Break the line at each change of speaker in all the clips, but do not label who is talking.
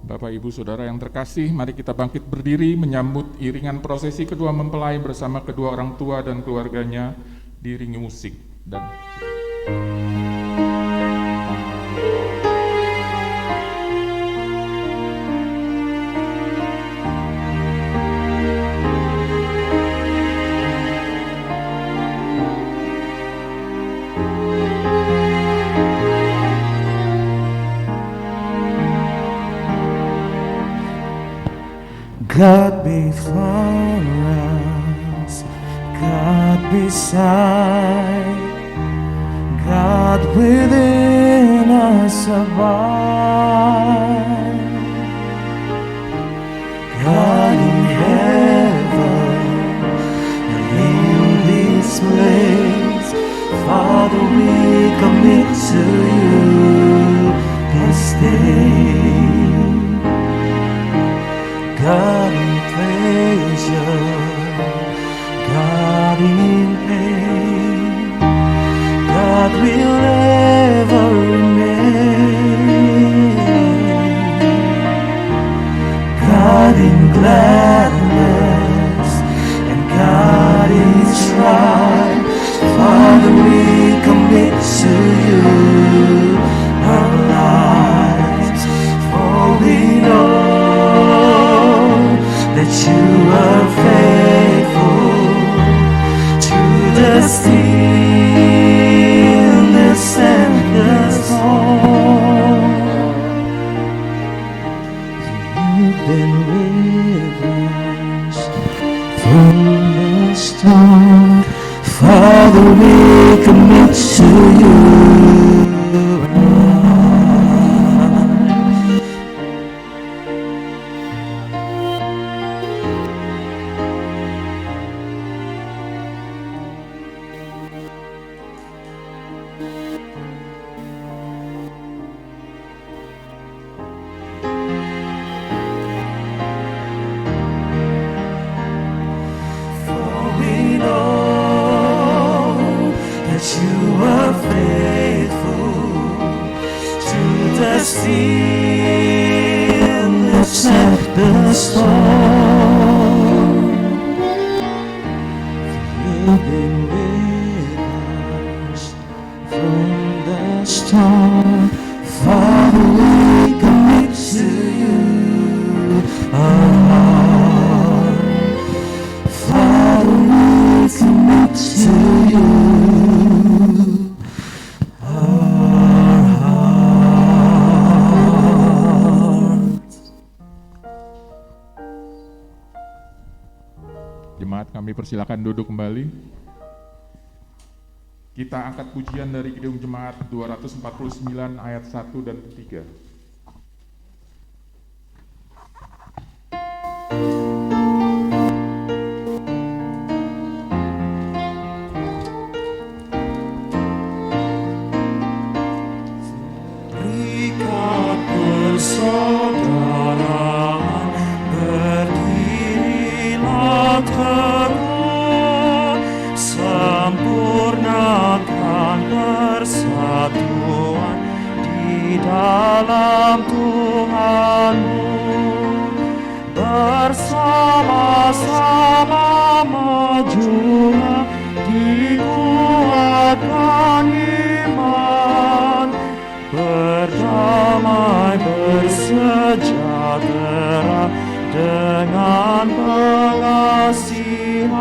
Bapak, Ibu, Saudara yang terkasih, mari kita bangkit berdiri menyambut iringan prosesi kedua mempelai bersama kedua orang tua dan keluarganya diiringi musik dan
God before us, God beside, God within us abide, God in heaven and in this place. Father, we commit to you this day. God in pleasure, God in pain, God will ever remain. God in gladness and God in strife. Father, we commit to you our lives, for we know that you are faithful to the stillness and the storm. You've been with us from the start. Father, we commit to you.
Silakan duduk kembali. Kita angkat pujian dari Kidung Jemaat 249 ayat 1 dan 3.
Berikan persaudaraan, berdirilah teguh, sempurnakan persatuan di dalam Tuhanmu, bersama-sama majulah, dikuatkan iman, berdamai bersejahtera dengan pengasihan.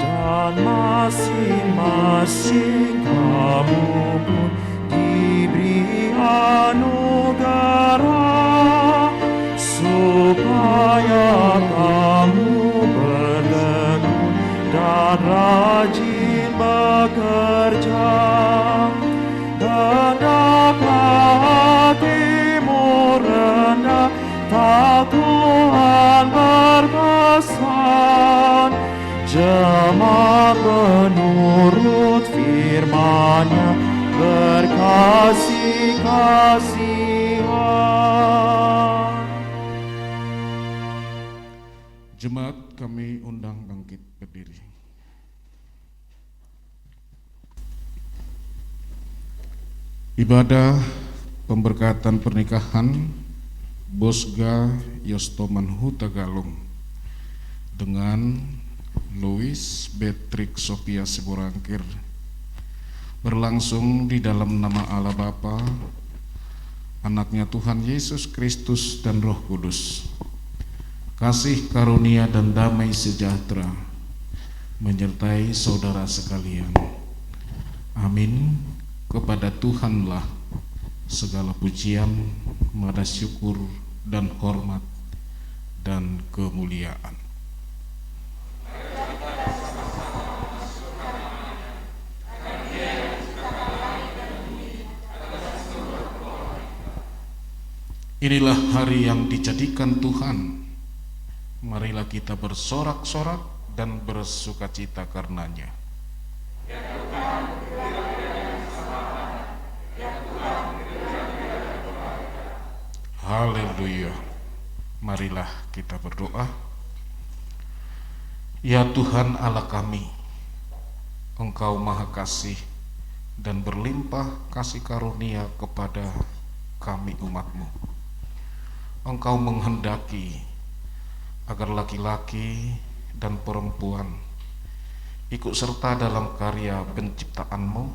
Dan masing-masing kamu pun diberi anugerah hanya berkasih-kasihan.
Jemaat kami undang bangkit berdiri. Ibadah pemberkatan pernikahan Bosga Yostoman Huta Galung dengan Louis Beatrix Sophia Siborangkir berlangsung di dalam nama Allah Bapa, Anaknya Tuhan Yesus Kristus dan Roh Kudus. Kasih karunia dan damai sejahtera menyertai saudara sekalian. Amin. Kepada Tuhanlah segala pujian, mada syukur dan hormat dan kemuliaan. Inilah hari yang dijadikan Tuhan. Marilah kita bersorak-sorak dan bersukacita karenanya. Haleluya. Marilah kita berdoa. Ya Tuhan Allah kami, Engkau Maha Kasih dan berlimpah kasih karunia kepada kami umat-Mu. Engkau menghendaki agar laki-laki dan perempuan ikut serta dalam karya penciptaan-Mu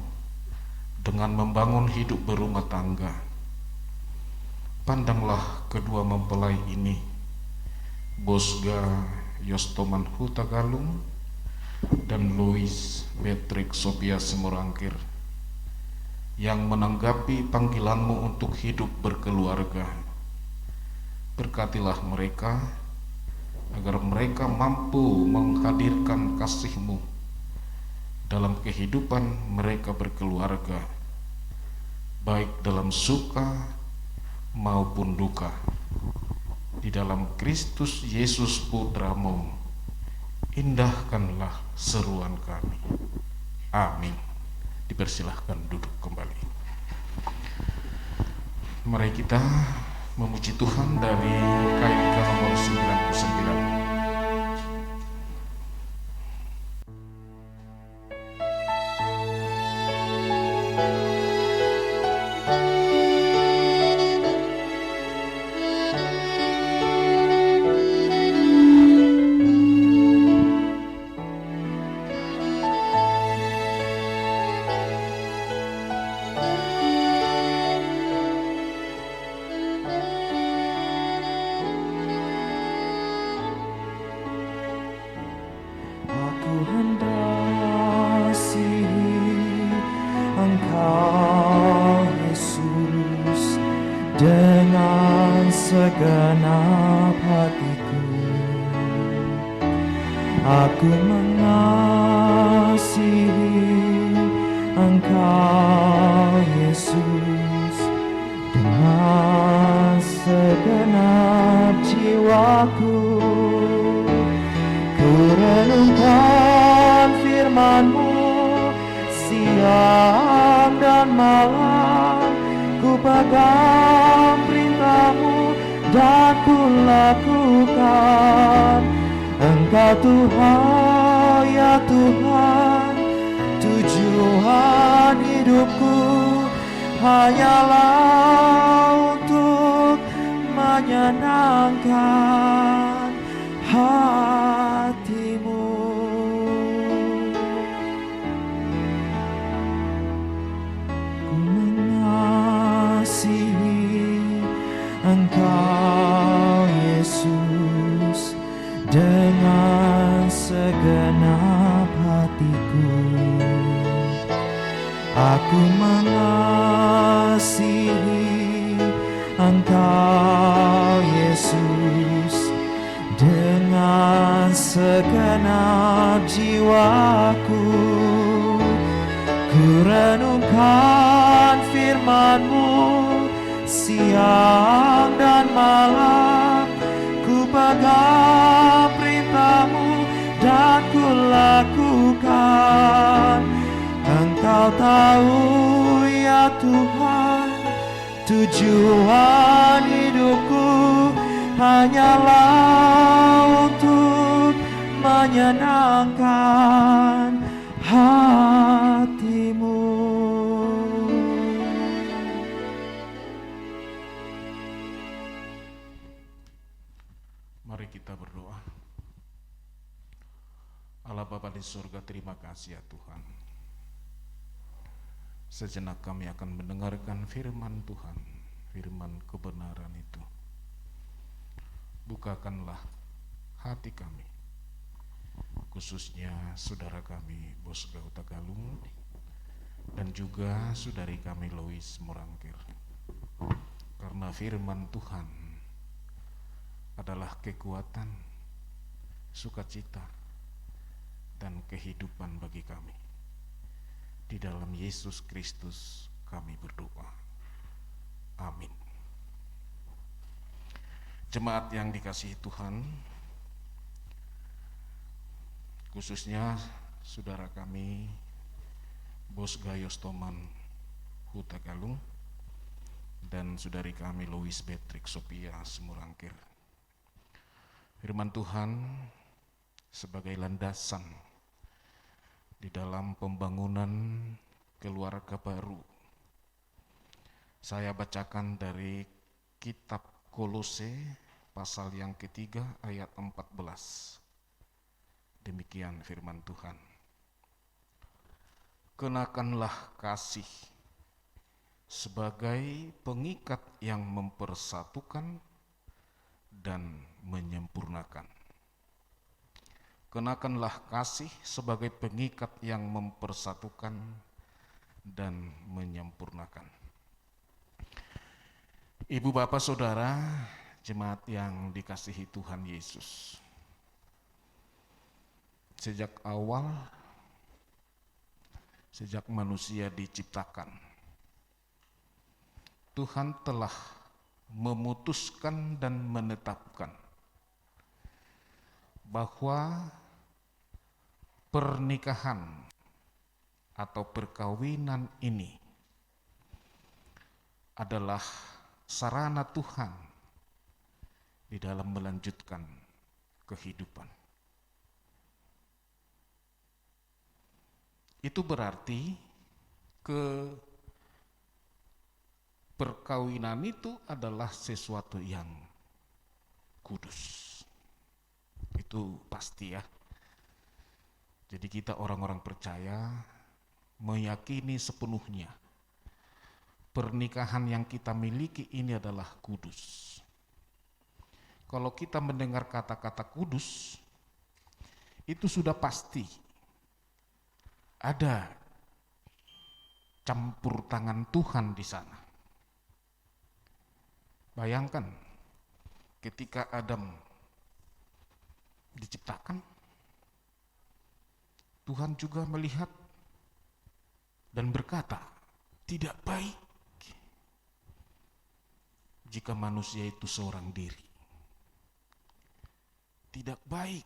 dengan membangun hidup berumah tangga. Pandanglah kedua mempelai ini, Bosga Yostoman Huta Galung dan Louis Beatrix Sophia Siborangkir, yang menanggapi panggilan-Mu untuk hidup berkeluarga. Berkatilah mereka agar mereka mampu menghadirkan kasih-Mu dalam kehidupan mereka berkeluarga, baik dalam suka maupun duka. Di dalam Kristus Yesus Putra-Mu, indahkanlah seruan kami. Amin. Dipersilahkan duduk kembali. Mari kita memuji Tuhan dari KIK nomor 99.
Dengan segenap hatiku, aku mengasihi Engkau Yesus. Dengan segenap jiwaku, ku renungkan firman-Mu siang dan malam. Ku pegang perintah-Mu dan ku lakukan. Engkau Tuhan, ya Tuhan, tujuan hidupku hanyalah untuk menyenangkan hati-Mu. Engkau Yesus dengan segenap hatiku. Aku mengasihi Engkau Yesus dengan segenap jiwaku. Ku renungkan firman-Mu siang dan malam. Ku pegang perintah-Mu dan ku lakukan. Engkau Kau tahu ya Tuhan, tujuan hidupku hanyalah untuk menyenangkan hatimu.
Mari kita berdoa. Allah Bapa di surga, terima kasih ya Tuhan. Sejenak kami akan mendengarkan firman Tuhan, firman kebenaran itu. Bukakanlah hati kami, khususnya saudara kami Bosga Utagalung dan juga saudari kami Lois Morangkir. Karena firman Tuhan adalah kekuatan, sukacita, dan kehidupan bagi kami. Di dalam Yesus Kristus kami berdoa. Amin. Jemaat yang dikasihi Tuhan, khususnya saudara kami Bos Gayos Toman Hutagalung dan saudari kami Lois Beatrix Sophia Semurangkir. Firman Tuhan sebagai landasan di dalam pembangunan keluarga baru. Saya bacakan dari kitab Kolose pasal yang ketiga ayat 14. Demikian firman Tuhan. Kenakanlah kasih sebagai pengikat yang mempersatukan dan menyempurnakan. Kenakanlah kasih sebagai pengikat yang mempersatukan dan menyempurnakan. Ibu bapak saudara, jemaat yang dikasihi Tuhan Yesus. Sejak awal, sejak manusia diciptakan, Tuhan telah memutuskan dan menetapkan bahwa pernikahan atau perkawinan ini adalah sarana Tuhan di dalam melanjutkan kehidupan. Itu berarti perkawinan itu adalah sesuatu yang kudus. Itu pasti ya. Jadi kita orang-orang percaya meyakini sepenuhnya pernikahan yang kita miliki ini adalah kudus. Kalau kita mendengar kata-kata kudus, itu sudah pasti ada campur tangan Tuhan di sana. Bayangkan ketika Adam diciptakan, Tuhan juga melihat dan berkata, tidak baik jika manusia itu seorang diri. Tidak baik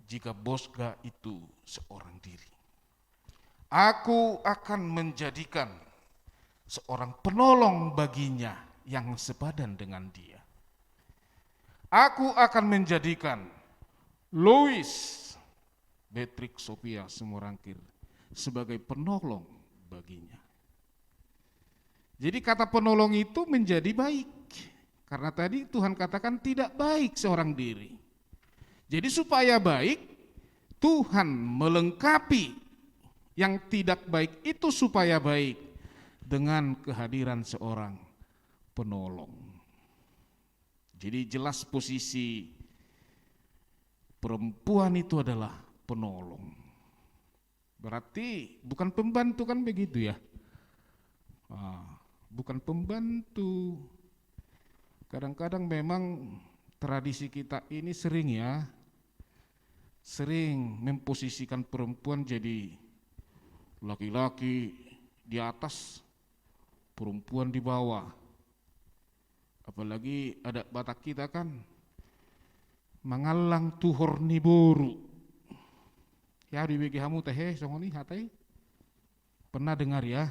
jika Bosga itu seorang diri. Aku akan menjadikan seorang penolong baginya yang sepadan dengan dia. Aku akan menjadikan Lois Beatrix Sophia Semurangkir sebagai penolong baginya. Jadi kata penolong itu menjadi baik. Karena tadi Tuhan katakan tidak baik seorang diri. Jadi supaya baik, Tuhan melengkapi yang tidak baik itu supaya baik dengan kehadiran seorang penolong. Jadi jelas posisi perempuan itu adalah penolong. Berarti bukan pembantu kan begitu ya? Bukan pembantu. Kadang-kadang memang tradisi kita ini sering memposisikan perempuan jadi laki-laki di atas, perempuan di bawah. Apalagi ada Batak kita kan, mangalang tuhor ni boru. Ya di bagi hamu teh songoni hatai. Pernah dengar ya?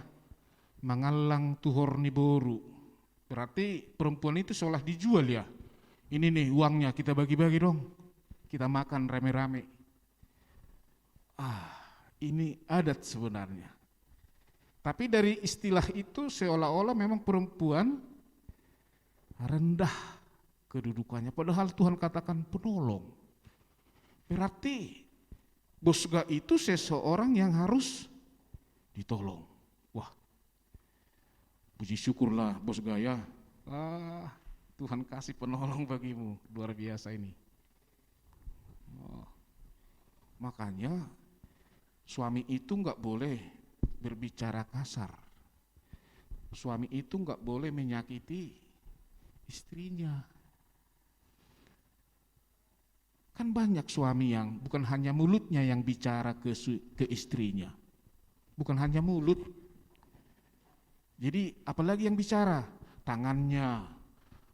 Mangalang tuhor ni boru. Berarti perempuan itu seolah dijual ya. Ini nih uangnya, kita bagi-bagi dong. Kita makan rame-rame. Ini adat sebenarnya. Tapi dari istilah itu seolah-olah memang perempuan rendah kedudukannya. Padahal Tuhan katakan penolong. Berarti bosga itu seseorang yang harus ditolong. Wah, puji syukurlah bosga ya. Tuhan kasih penolong bagimu, luar biasa ini. Makanya suami itu enggak boleh berbicara kasar. Suami itu enggak boleh menyakiti istrinya. Kan banyak suami yang bukan hanya mulutnya yang bicara ke istrinya. Bukan hanya mulut. Jadi apalagi yang bicara? Tangannya,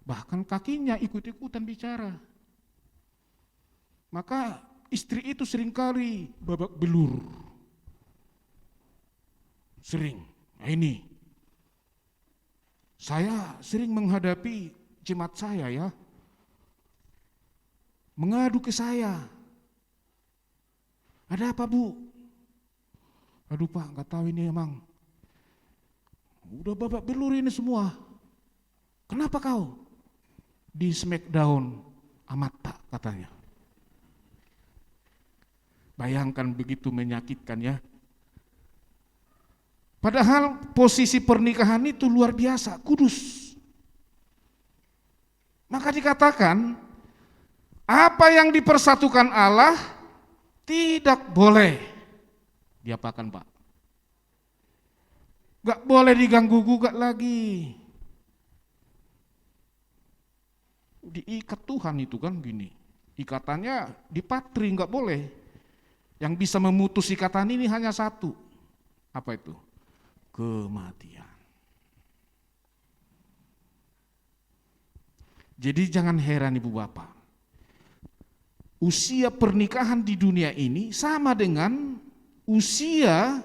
bahkan kakinya ikut-ikutan bicara. Maka istri itu seringkali babak belur. Sering. Nah ini, saya sering menghadapi jemaat saya ya, mengadu ke saya. Ada apa Bu? Aduh Pak, nggak tahu ini emang. Udah babak belur ini semua. Kenapa kau? Di smackdown amat Pak katanya. Bayangkan begitu menyakitkan ya. Padahal posisi pernikahan itu luar biasa, kudus. Maka dikatakan, apa yang dipersatukan Allah tidak boleh diapakan Pak? Gak boleh diganggu gugat lagi. Diikat Tuhan itu kan gini. Ikatannya dipatri, gak boleh. Yang bisa memutus ikatan ini hanya satu. Apa itu? Kematian. Jadi jangan heran Ibu Bapak. Usia pernikahan di dunia ini sama dengan usia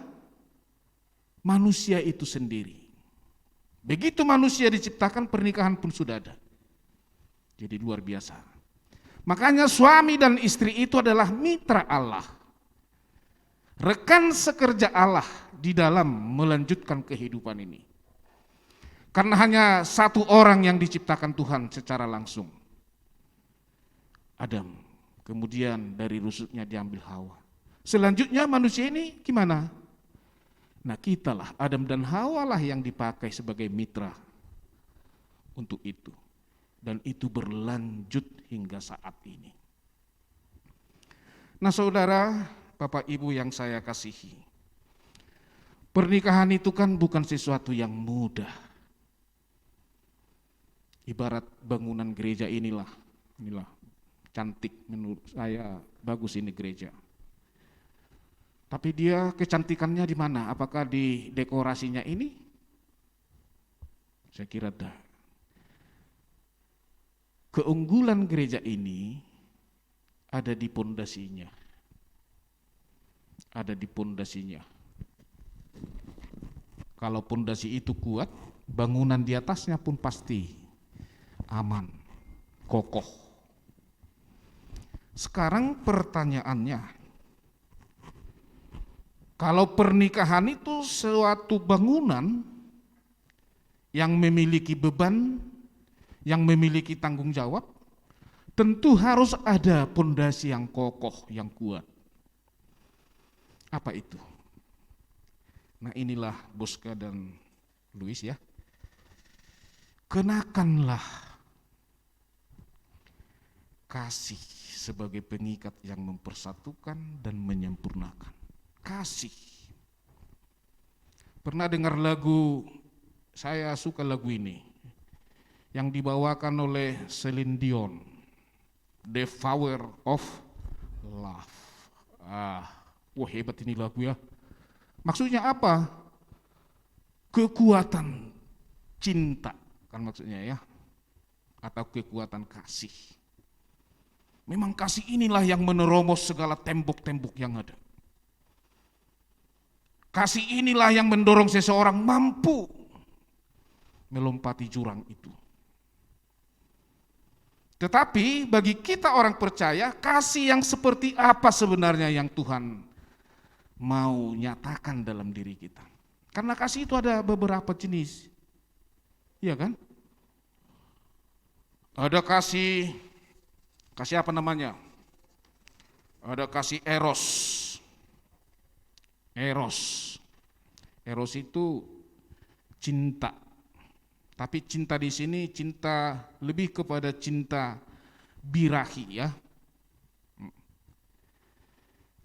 manusia itu sendiri. Begitu manusia diciptakan, pernikahan pun sudah ada. Jadi luar biasa. Makanya suami dan istri itu adalah mitra Allah. Rekan sekerja Allah di dalam melanjutkan kehidupan ini. Karena hanya satu orang yang diciptakan Tuhan secara langsung. Adam. Kemudian dari rusuknya diambil Hawa. Selanjutnya manusia ini gimana? Nah kitalah, Adam dan Hawa lah yang dipakai sebagai mitra untuk itu. Dan itu berlanjut hingga saat ini. Nah saudara, Bapak Ibu yang saya kasihi, pernikahan itu kan bukan sesuatu yang mudah. Ibarat bangunan gereja inilah cantik menurut saya, bagus ini gereja. Tapi dia kecantikannya di mana? Apakah di dekorasinya ini? Saya kira tidak. Keunggulan gereja ini ada di pondasinya. Ada di pondasinya. Kalau pondasi itu kuat, bangunan di atasnya pun pasti aman, kokoh. Sekarang pertanyaannya, kalau pernikahan itu suatu bangunan yang memiliki beban, yang memiliki tanggung jawab, tentu harus ada pondasi yang kokoh, yang kuat. Apa itu? Nah inilah Bosga dan Luis ya. Kenakanlah kasih sebagai pengikat yang mempersatukan dan menyempurnakan. Kasih. Pernah dengar lagu, saya suka lagu ini, yang dibawakan oleh Celine Dion, The Power of Love. Wah hebat ini lagu ya. Maksudnya apa? Kekuatan cinta kan maksudnya ya, atau kekuatan kasih. Memang kasih inilah yang menerobos segala tembok-tembok yang ada. Kasih inilah yang mendorong seseorang mampu melompati jurang itu. Tetapi bagi kita orang percaya, kasih yang seperti apa sebenarnya yang Tuhan mau nyatakan dalam diri kita? Karena kasih itu ada beberapa jenis. Iya kan? Ada kasih apa namanya? Ada kasih eros. Eros itu cinta. Tapi cinta di sini cinta lebih kepada cinta birahi ya.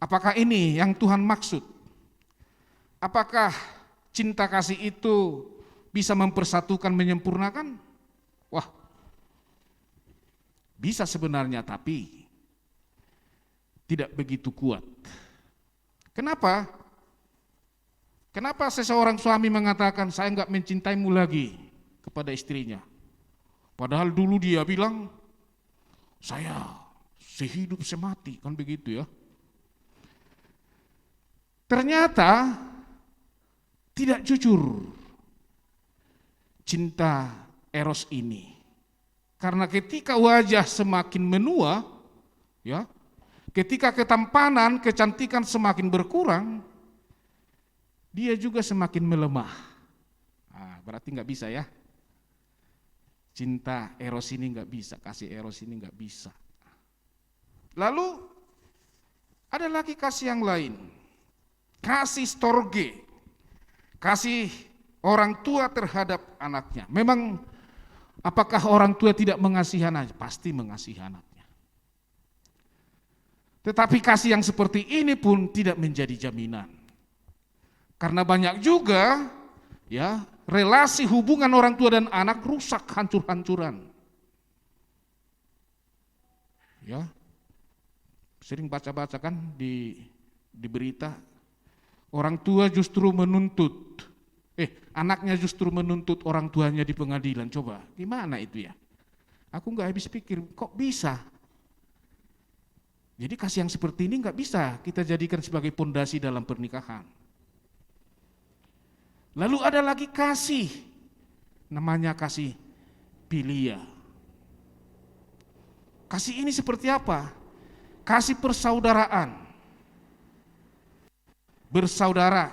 Apakah ini yang Tuhan maksud? Apakah cinta kasih itu bisa mempersatukan, menyempurnakan? Wah, bisa sebenarnya, tapi tidak begitu kuat. Kenapa? Kenapa seseorang suami mengatakan saya enggak mencintaimu lagi kepada istrinya? Padahal dulu dia bilang saya sehidup semati, kan begitu ya. Ternyata tidak jujur cinta eros ini. Karena ketika wajah semakin menua, ya, ketika ketampanan, kecantikan semakin berkurang, dia juga semakin melemah. Nah, berarti nggak bisa ya. Cinta eros ini nggak bisa, kasih eros ini nggak bisa. Lalu ada lagi kasih yang lain, kasih storge, kasih orang tua terhadap anaknya. Memang apakah orang tua tidak mengasihi anaknya? Pasti mengasihi anaknya. Tetapi kasih yang seperti ini pun tidak menjadi jaminan. Karena banyak juga ya relasi hubungan orang tua dan anak rusak hancur-hancuran. Ya. Sering baca-baca kan di berita, orang tua justru menuntut, anaknya justru menuntut orang tuanya di pengadilan. Coba, gimana itu ya? Aku nggak habis pikir, kok bisa? Jadi kasih yang seperti ini nggak bisa kita jadikan sebagai pondasi dalam pernikahan. Lalu ada lagi kasih, namanya kasih filia. Kasih ini seperti apa? Kasih persaudaraan. Bersaudara.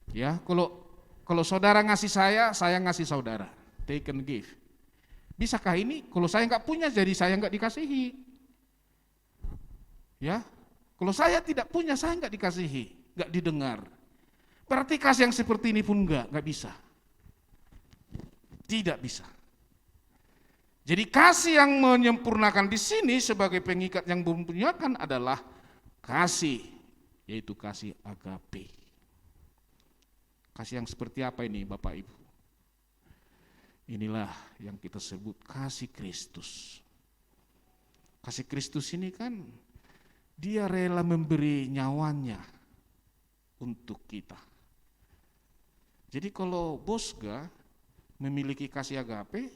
Ya, kalau saudara ngasih saya ngasih saudara. Take and give. Bisakah ini? Kalau saya nggak punya, jadi saya nggak dikasihi. Ya, kalau saya tidak punya, saya nggak dikasihi, nggak didengar. Berarti kasih yang seperti ini pun nggak bisa. Tidak bisa. Jadi kasih yang menyempurnakan di sini sebagai pengikat yang menyempurnakan adalah kasih, yaitu kasih agape. Kasih yang seperti apa ini Bapak Ibu? Inilah yang kita sebut kasih Kristus. Kasih Kristus ini kan dia rela memberi nyawanya untuk kita. Jadi kalau Bosga memiliki kasih agape,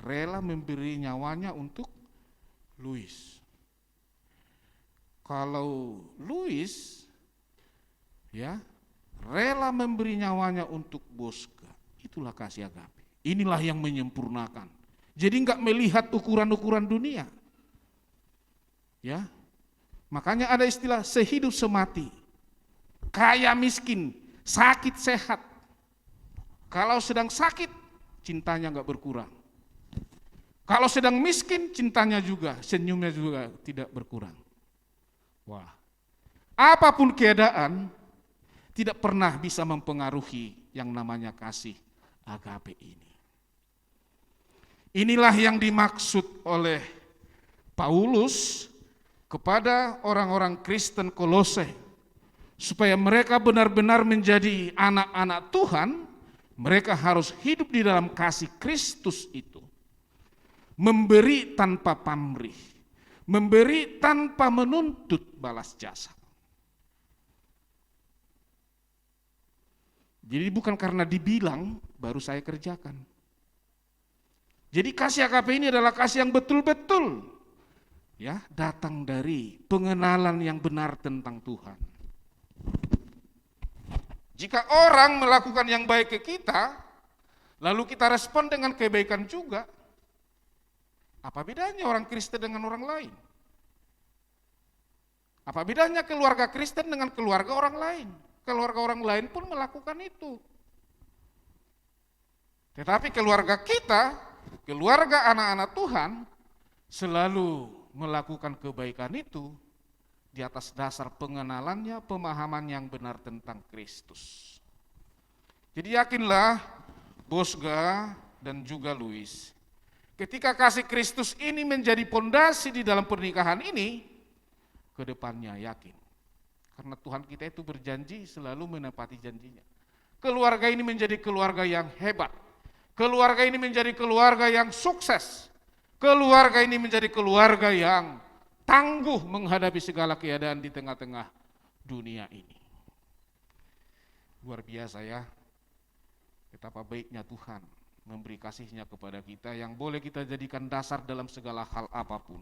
rela memberi nyawanya untuk Luis. Kalau Luis ya rela memberi nyawanya untuk Bosga, itulah kasih agape. Inilah yang menyempurnakan. Jadi enggak melihat ukuran-ukuran dunia. Ya. Makanya ada istilah sehidup semati. Kaya miskin, sakit sehat. Kalau sedang sakit, cintanya enggak berkurang. Kalau sedang miskin, cintanya juga, senyumnya juga tidak berkurang. Wah. Apapun keadaan, tidak pernah bisa mempengaruhi yang namanya kasih agape ini. Inilah yang dimaksud oleh Paulus kepada orang-orang Kristen Kolose, supaya mereka benar-benar menjadi anak-anak Tuhan. Mereka harus hidup di dalam kasih Kristus itu, memberi tanpa pamrih, memberi tanpa menuntut balas jasa. Jadi bukan karena dibilang baru saya kerjakan. Jadi kasih agape ini adalah kasih yang betul-betul ya datang dari pengenalan yang benar tentang Tuhan. Jika orang melakukan yang baik ke kita, lalu kita respon dengan kebaikan juga, apa bedanya orang Kristen dengan orang lain? Apa bedanya keluarga Kristen dengan keluarga orang lain? Keluarga orang lain pun melakukan itu. Tetapi keluarga kita, keluarga anak-anak Tuhan, selalu melakukan kebaikan itu di atas dasar pengenalannya, pemahaman yang benar tentang Kristus. Jadi yakinlah Bosga dan juga Louis, ketika kasih Kristus ini menjadi pondasi di dalam pernikahan ini, ke depannya yakin. Karena Tuhan kita itu berjanji selalu menepati janjinya. Keluarga ini menjadi keluarga yang hebat. Keluarga ini menjadi keluarga yang sukses. Keluarga ini menjadi keluarga yang tangguh menghadapi segala keadaan di tengah-tengah dunia ini. Luar biasa ya. Betapa baiknya Tuhan memberi kasih-Nya kepada kita yang boleh kita jadikan dasar dalam segala hal apapun.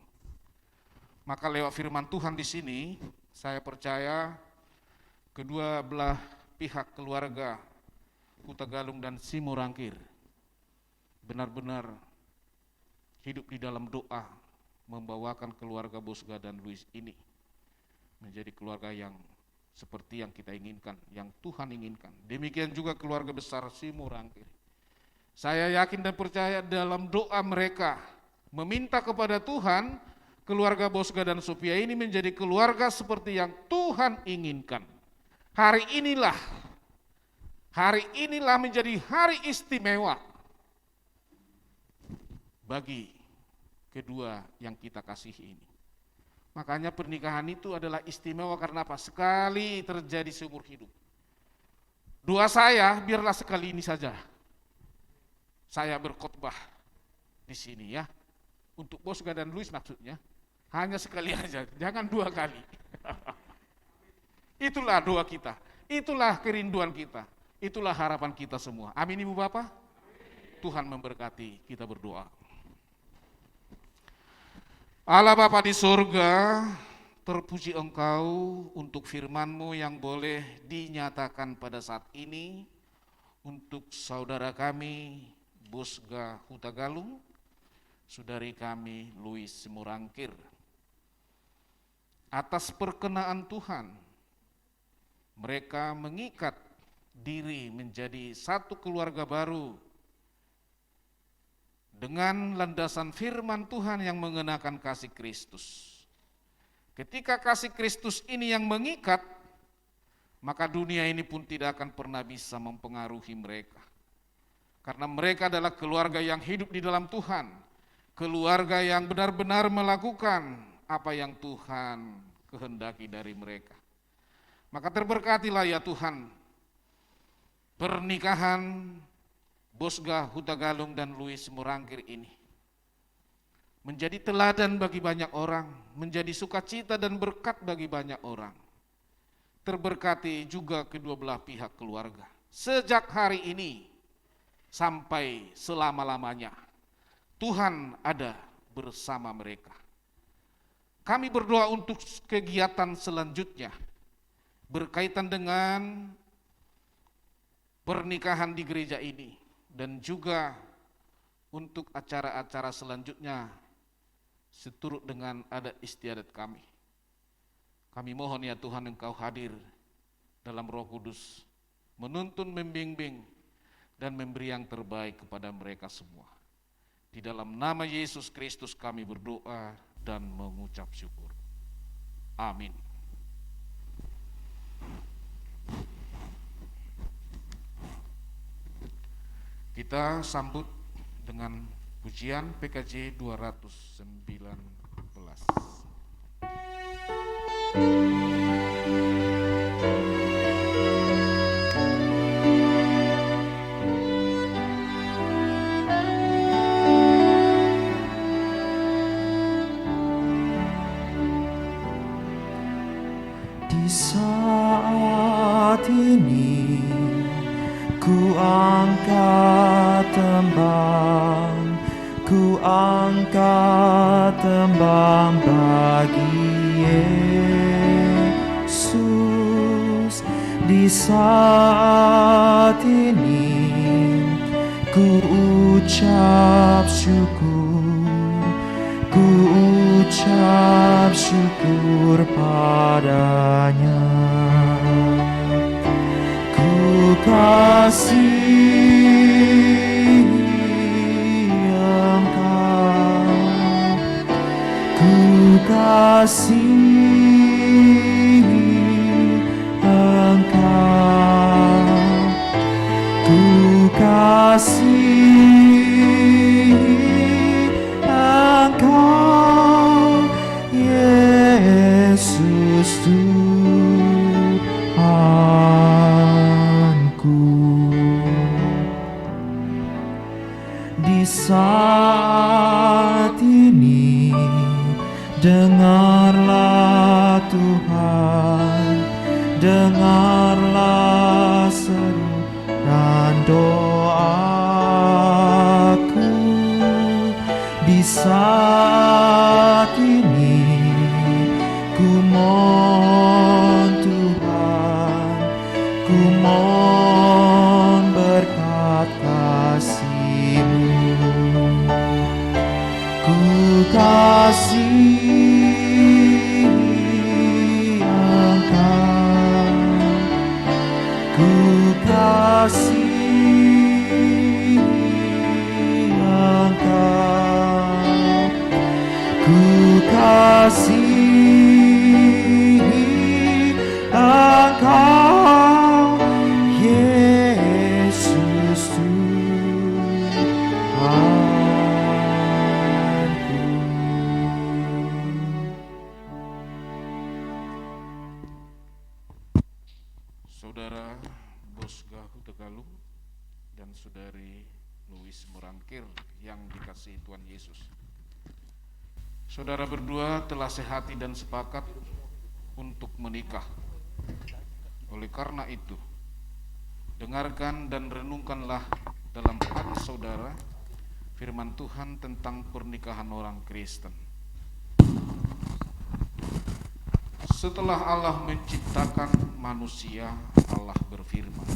Maka lewat firman Tuhan di sini, saya percaya kedua belah pihak keluarga Hutagalung dan Simorangkir benar-benar hidup di dalam doa, membawakan keluarga Bosga dan Louis ini menjadi keluarga yang seperti yang kita inginkan, yang Tuhan inginkan. Demikian juga keluarga besar Simorangkir. Saya yakin dan percaya dalam doa mereka meminta kepada Tuhan, keluarga Bosga dan Sophia ini menjadi keluarga seperti yang Tuhan inginkan. Hari inilah menjadi hari istimewa bagi kedua yang kita kasihi ini. Makanya pernikahan itu adalah istimewa karena apa? Sekali terjadi seumur hidup. Doa saya biarlah sekali ini saja. Saya berkhotbah di sini ya. Untuk Bosga dan Louis maksudnya. Hanya sekali aja, jangan 2 kali. Itulah doa kita, itulah kerinduan kita, itulah harapan kita semua. Amin Ibu Bapak. Tuhan memberkati, kita berdoa. Allah Bapa di surga, terpuji Engkau untuk firman-Mu yang boleh dinyatakan pada saat ini untuk saudara kami Bosga Hutagalung, saudari kami Louis Simorangkir. Atas perkenaan Tuhan, mereka mengikat diri menjadi satu keluarga baru dengan landasan firman Tuhan yang mengenakan kasih Kristus. Ketika kasih Kristus ini yang mengikat, maka dunia ini pun tidak akan pernah bisa mempengaruhi mereka. Karena mereka adalah keluarga yang hidup di dalam Tuhan, keluarga yang benar-benar melakukan apa yang Tuhan kehendaki dari mereka. Maka terberkatilah ya Tuhan pernikahan Bosga Hutagalung dan Louis Simorangkir ini. Menjadi teladan bagi banyak orang, menjadi sukacita dan berkat bagi banyak orang. Terberkati juga kedua belah pihak keluarga. Sejak hari ini sampai selama-lamanya Tuhan ada bersama mereka. Kami berdoa untuk kegiatan selanjutnya berkaitan dengan pernikahan di gereja ini dan juga untuk acara-acara selanjutnya seturut dengan adat istiadat kami. Kami mohon ya Tuhan Engkau hadir dalam Roh Kudus, menuntun, membimbing dan memberi yang terbaik kepada mereka semua. Di dalam nama Yesus Kristus kami berdoa dan mengucap syukur. Amin. Kita sambut dengan pujian PKJ 219.
Di saat ini ku angkat tembang bagi Yesus di Di saat ini ku ucap syukur, ku ucap syukur padanya. Ku kasihi Engkau, ku kasihi Engkau, ku kasihi Engkau, Yesus Tuhanku. Di saat ini dengarlah Tuhan, dengarlah seru dan doaku. Di saat ini ku mohon Tuhan, ku mohon berkat kasih-Mu. Ku kasihi Engkau, ku kasihi Engkau, ku kasihi Engkau, Yesus Tuhanku.
Saudara Bosgahu Tegalung dan Saudari Louis Merangkir yang dikasihi Tuhan Yesus. Saudara berdua telah sehati dan sepakat untuk menikah. Oleh karena itu, dengarkan dan renungkanlah dalam hati saudara firman Tuhan tentang pernikahan orang Kristen. Setelah Allah menciptakan manusia, Allah berfirman,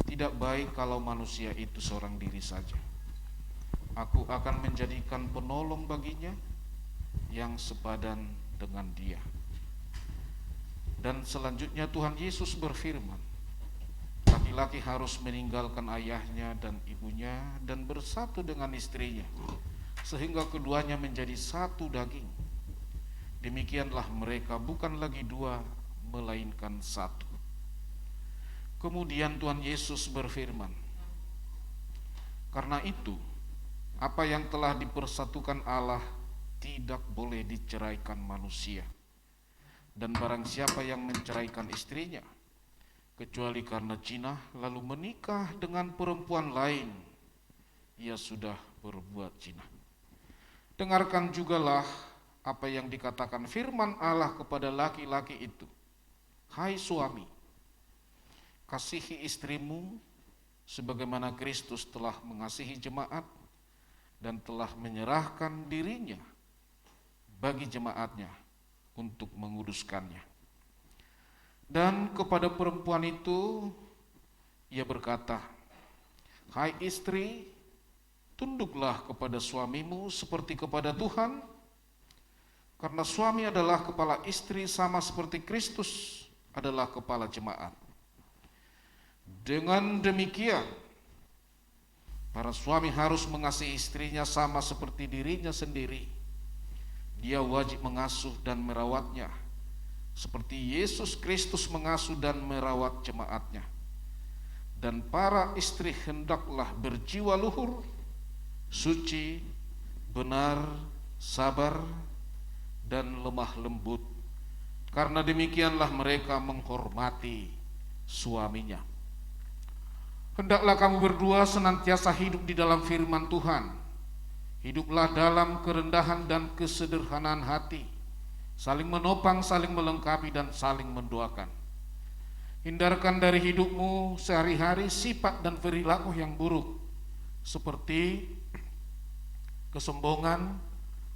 "Tidak baik kalau manusia itu seorang diri saja. Aku akan menjadikan penolong baginya yang sepadan dengan dia." Dan selanjutnya Tuhan Yesus berfirman, "Laki-laki harus meninggalkan ayahnya dan ibunya dan bersatu dengan istrinya, sehingga keduanya menjadi satu daging. Demikianlah mereka bukan lagi dua, melainkan satu." Kemudian Tuhan Yesus berfirman, "Karena itu, apa yang telah dipersatukan Allah tidak boleh diceraikan manusia. Dan barang siapa yang menceraikan istrinya, kecuali karena zina, lalu menikah dengan perempuan lain, ia sudah berbuat zina. Dengarkan jugalah apa yang dikatakan firman Allah kepada laki-laki itu. Hai suami, kasihi istrimu sebagaimana Kristus telah mengasihi jemaat dan telah menyerahkan dirinya bagi jemaatnya untuk menguduskannya. Dan kepada perempuan itu ia berkata, hai istri, tunduklah kepada suamimu seperti kepada Tuhan, karena suami adalah kepala istri sama seperti Kristus adalah kepala jemaat. Dengan demikian, para suami harus mengasihi istrinya sama seperti dirinya sendiri. Dia wajib mengasuh dan merawatnya, seperti Yesus Kristus mengasuh dan merawat jemaatnya. Dan para istri hendaklah berjiwa luhur, suci, benar, sabar, dan lemah lembut, karena demikianlah mereka menghormati suaminya. Hendaklah kamu berdua senantiasa hidup di dalam firman Tuhan. Hiduplah dalam kerendahan dan kesederhanaan hati, saling menopang, saling melengkapi, dan saling mendoakan. Hindarkan dari hidupmu sehari-hari sifat dan perilaku yang buruk, seperti kesombongan,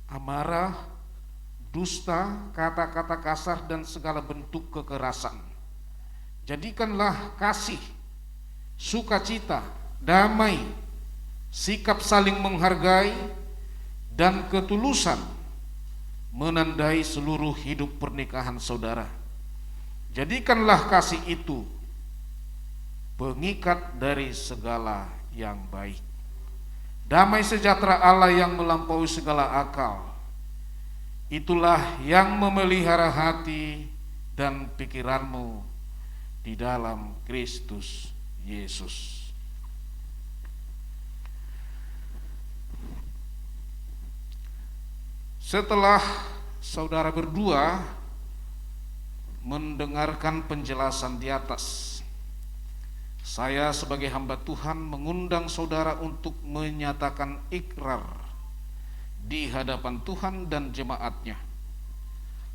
amarah, dusta, kata-kata kasar, dan segala bentuk kekerasan. Jadikanlah kasih, sukacita, damai, sikap saling menghargai, dan ketulusan menandai seluruh hidup pernikahan saudara. Jadikanlah kasih itu pengikat dari segala yang baik. Damai sejahtera Allah yang melampaui segala akal, itulah yang memelihara hati dan pikiranmu di dalam Kristus Yesus. Setelah saudara berdua mendengarkan penjelasan di atas, saya sebagai hamba Tuhan mengundang saudara untuk menyatakan ikrar di hadapan Tuhan dan jemaatnya.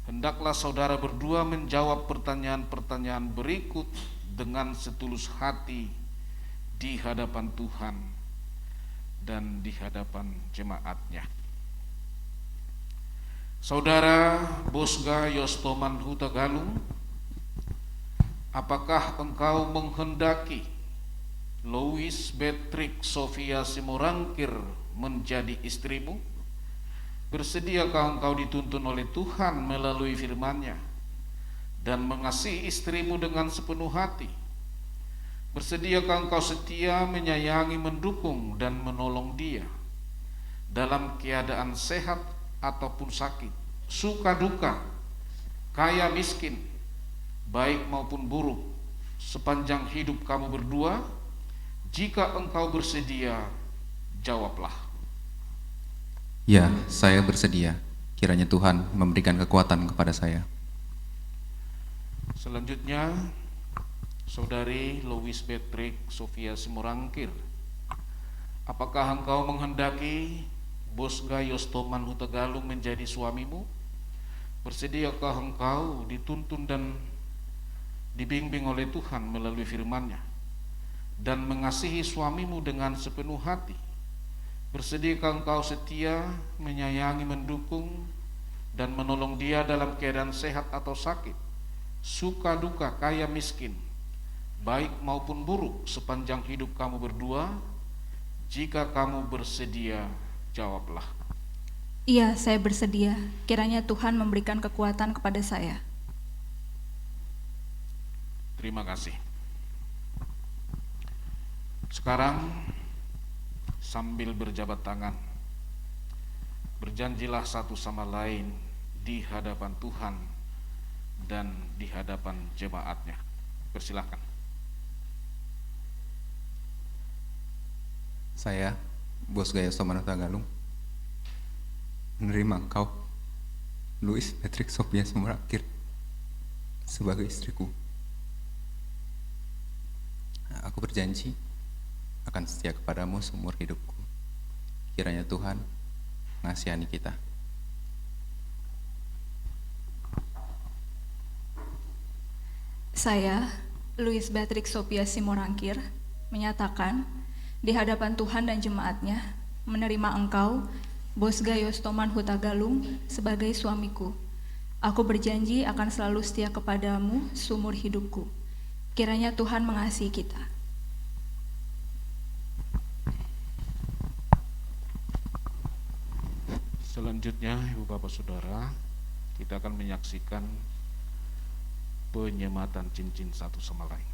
Hendaklah saudara berdua menjawab pertanyaan-pertanyaan berikut dengan setulus hati di hadapan Tuhan dan di hadapan jemaatnya. Saudara Bosga Yostoman Huta Galung, apakah engkau menghendaki Louis Beatrix Sophia Simorangkir menjadi istrimu? Bersediakah engkau dituntun oleh Tuhan melalui firman-Nya dan mengasihi istrimu dengan sepenuh hati? Bersediakah engkau setia, menyayangi, mendukung, dan menolong dia dalam keadaan sehat ataupun sakit, suka duka, kaya miskin, baik maupun buruk, sepanjang hidup kamu berdua? Jika engkau bersedia, jawablah.
Ya, saya bersedia. Kiranya Tuhan memberikan kekuatan kepada saya.
Selanjutnya, Saudari Louis Beatrix Sophia Simorangkir, apakah engkau menghendaki Bosga Yostoman Huta Galung menjadi suamimu? Bersediakah engkau dituntun dan dibimbing oleh Tuhan melalui firman-Nya dan mengasihi suamimu dengan sepenuh hati? Bersediakah engkau setia, menyayangi, mendukung, dan menolong dia dalam keadaan sehat atau sakit, suka duka, kaya miskin, baik maupun buruk, sepanjang hidup kamu berdua? Jika kamu bersedia, jawablah.
Iya, saya bersedia. Kiranya Tuhan memberikan kekuatan kepada saya.
Terima kasih. Sekarang sambil berjabat tangan, berjanjilah satu sama lain di hadapan Tuhan dan di hadapan jemaatnya. Persilahkan.
Saya, Bosga Yostoman Huta Galung, menerima engkau, Louis Beatrix Sophia Simorangkir, sebagai istriku. Aku berjanji akan setia kepadamu seumur hidupku. Kiranya Tuhan mengasihani kita.
Saya, Louis Beatrix Sophia Simorangkir, menyatakan di hadapan Tuhan dan jemaatnya menerima engkau, Bosga Yostoman Huta Galung, sebagai suamiku. Aku berjanji akan selalu setia kepadamu seumur hidupku. Kiranya Tuhan mengasihi kita.
Selanjutnya, Ibu Bapak Saudara, kita akan menyaksikan penyematan cincin satu sama lain.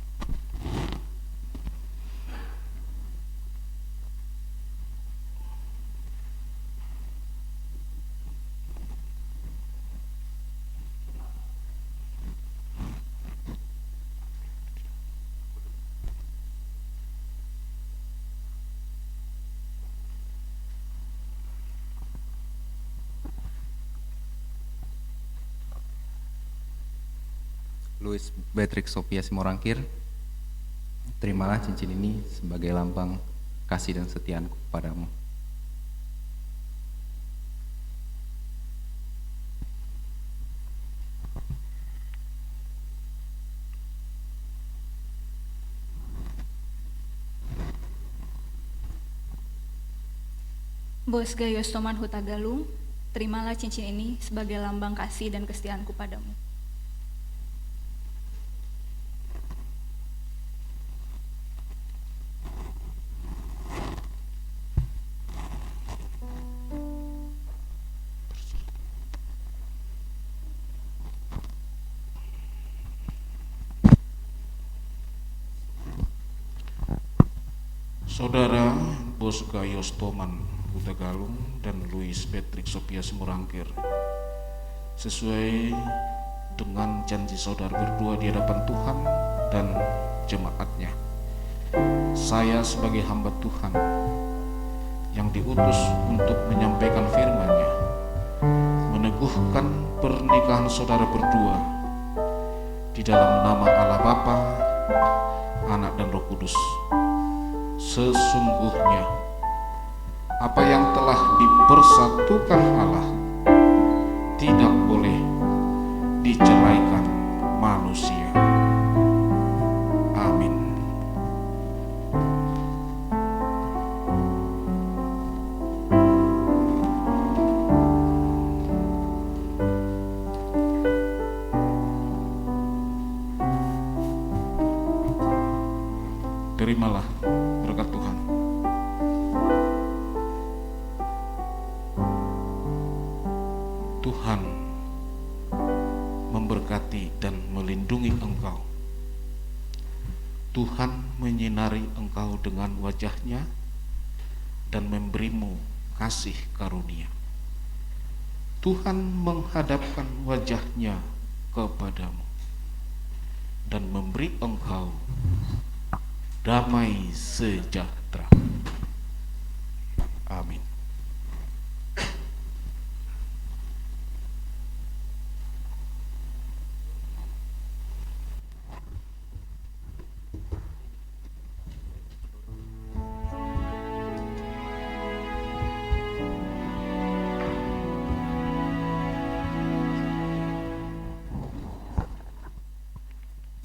Louis Beatrix Sophia Simorangkir, terimalah cincin ini sebagai lambang kasih dan setiaanku kepadamu.
Bosga Yostoman Huta Galung, terimalah cincin ini sebagai lambang kasih dan kesetiaanku padamu.
Saudara Bos Gayos Toman Hutagalung dan Louis Patrick Sophia Simorangkir, sesuai dengan janji saudara berdua di hadapan Tuhan dan jemaatnya, saya sebagai hamba Tuhan yang diutus untuk menyampaikan firman-Nya, meneguhkan pernikahan saudara berdua di dalam nama Allah Bapa, Anak dan Roh Kudus. Sesungguhnya apa yang telah dipersatukan Allah tidak boleh diceraikan manusia. Amin. Terimalah berkat Tuhan. Tuhan memberkati dan melindungi engkau. Tuhan menyinari engkau dengan wajah-Nya dan memberimu kasih karunia. Tuhan menghadapkan wajah-Nya kepadamu dan memberi engkau damai sejahtera. Amin.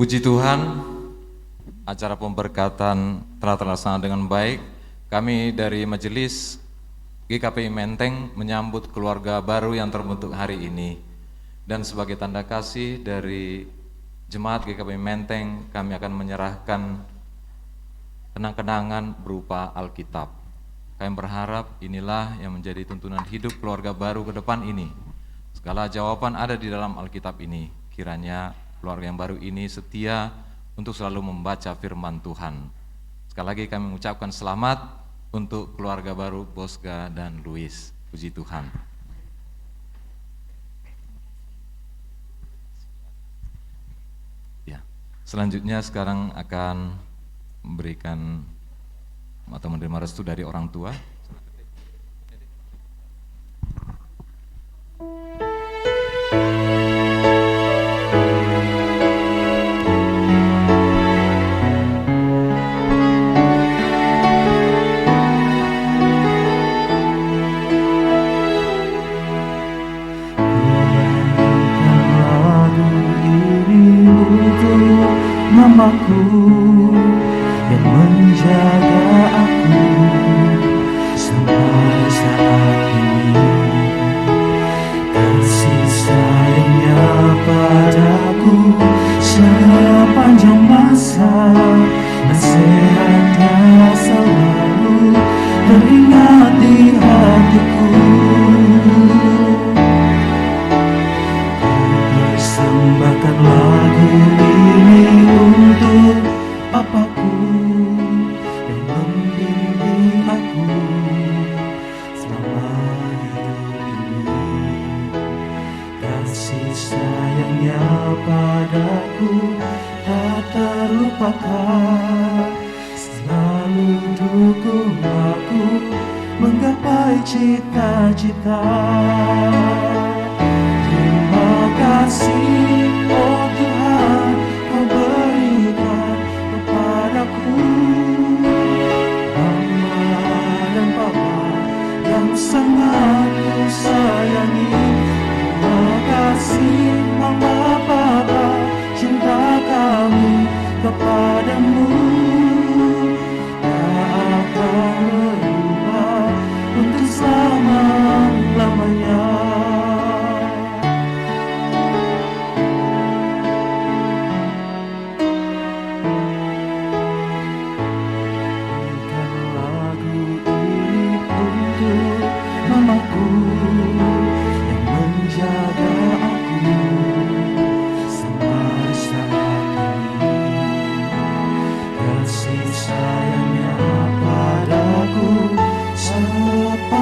Puji Tuhan, acara pemberkatan telah terlaksana dengan baik. Kami dari Majelis GKPI Menteng menyambut keluarga baru yang terbentuk hari ini. Dan sebagai tanda kasih dari Jemaat GKPI Menteng, kami akan menyerahkan kenang-kenangan berupa Alkitab. Kami berharap inilah yang menjadi tuntunan hidup keluarga baru ke depan ini. Segala jawaban ada di dalam Alkitab ini. Kiranya keluarga yang baru ini setia untuk selalu membaca firman Tuhan. Sekali lagi kami mengucapkan selamat untuk keluarga baru Bosga dan Louis. Puji Tuhan. Ya, selanjutnya sekarang akan memberikan atau menerima restu dari orang tua.
Mamaku yang menjaga aku sampai saat ini. Kasih sayangnya padaku sepanjang masa, nasihatnya selalu teringat di hatiku. Persembahkan lagu ini untuk Papaku yang membimbing aku selama hidup ini. Kasih sayangnya padaku tak terlupakan, selalu dukung aku menggapai cita-cita. Terima kasih, oh Tuhan, Kau berikan kepadaku Mama dan Papa yang sangat Ku sayangi. Terima kasih, Mama, Papa, cinta kami kepadamu tak akan berubah untuk selama-lamanya.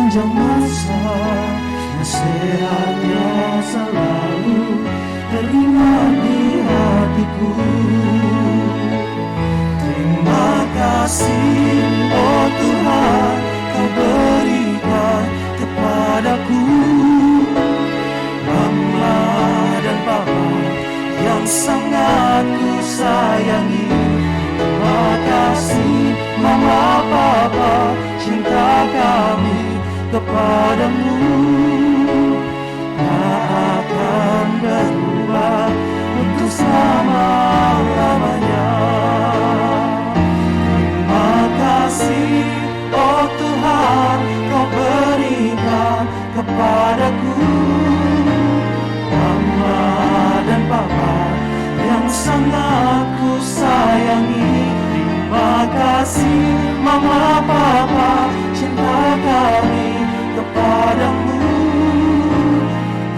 sepanjang masa, nasihatnya selalu teringat di hatiku. Terima kasih, oh Tuhan, Kau berikan kepadaku Mama dan Papa yang sangat ku sayangi. Terima kasih Mama, Papa, cinta kami kepadamu tak akan berubah untuk selama-lamanya. Terima kasih, oh Tuhan, Kau berikan kepadaku Mama dan Papa yang sangat ku sayangi. Terima kasih Mama, Papa, cinta kami kepadamu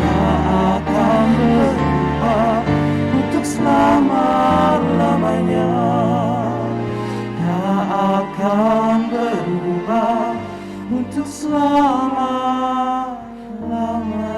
tak akan berubah untuk selama-lamanya. Tak akan berubah untuk selama-lamanya.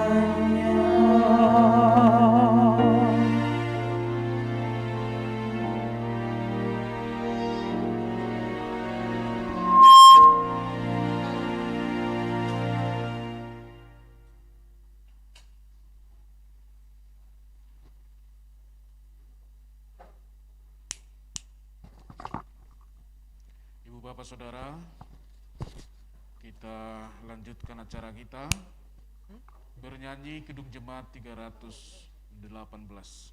Ibu Bapak Saudara, kita lanjutkan acara kita bernyanyi Kidung Jemaat 318.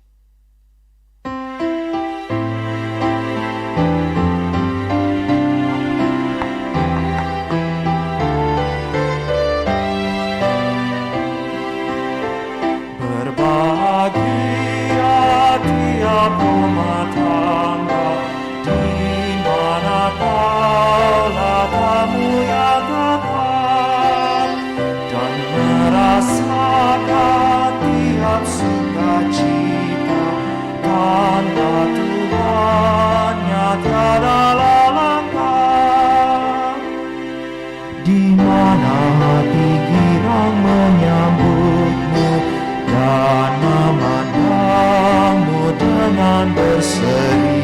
Berbahagia tiap rumah tangga di mana kaulah tamu yang tetap dan merasakan tiap sukacita karena Tuhannya tiada lalangkan. Di mana hati girang menyambutmu dan memandangmu dengan berseri.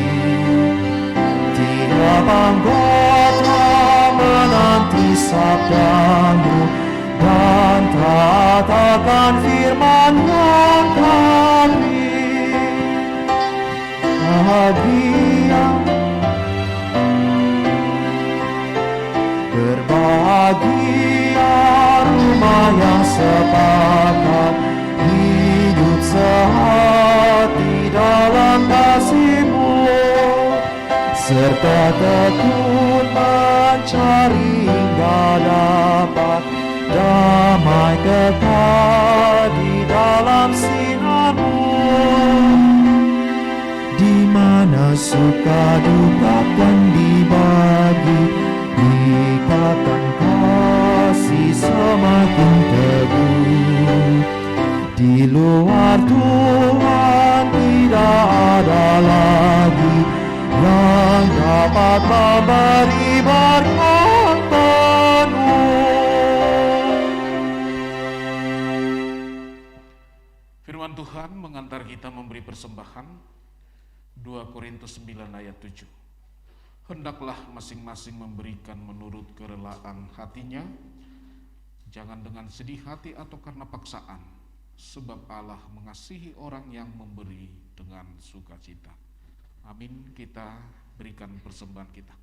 Tiap anggota menanti sabdamu dan taat akan firman yang kami. Bahagia, berbahagia rumah yang sepakat, hidup sehati dalam kasih-Mu, serta tekun mencari hingga dapat damai kekal di dalam sinar-Mu. Di mana suka duka kan dibagi, ikatan kasih semakin teguh. Di luar Tuhan tidak ada lagi yang dapat memberi berkat penuh.
Firman Tuhan mengantar kita memberi persembahan. 2 Korintus 9 ayat 7. Hendaklah masing-masing memberikan menurut kerelaan hatinya, jangan dengan sedih hati atau karena paksaan, sebab Allah mengasihi orang yang memberi dengan sukacita. Amin. Kita berikan persembahan kita.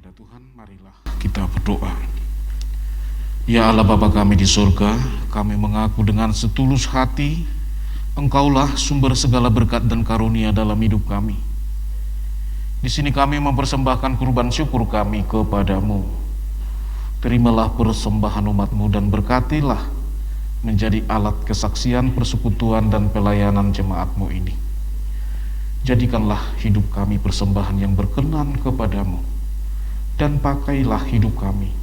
kepada Tuhan, marilah kita berdoa. Ya Allah Bapa kami di surga, kami mengaku dengan setulus hati, Engkaulah sumber segala berkat dan karunia dalam hidup kami. Di sini kami mempersembahkan kurban syukur kami kepadamu. Terimalah persembahan umat-Mu dan berkatilah menjadi alat kesaksian, persekutuan, dan pelayanan jemaat-Mu ini. Jadikanlah hidup kami persembahan yang berkenan kepadamu, dan pakailah hidup kami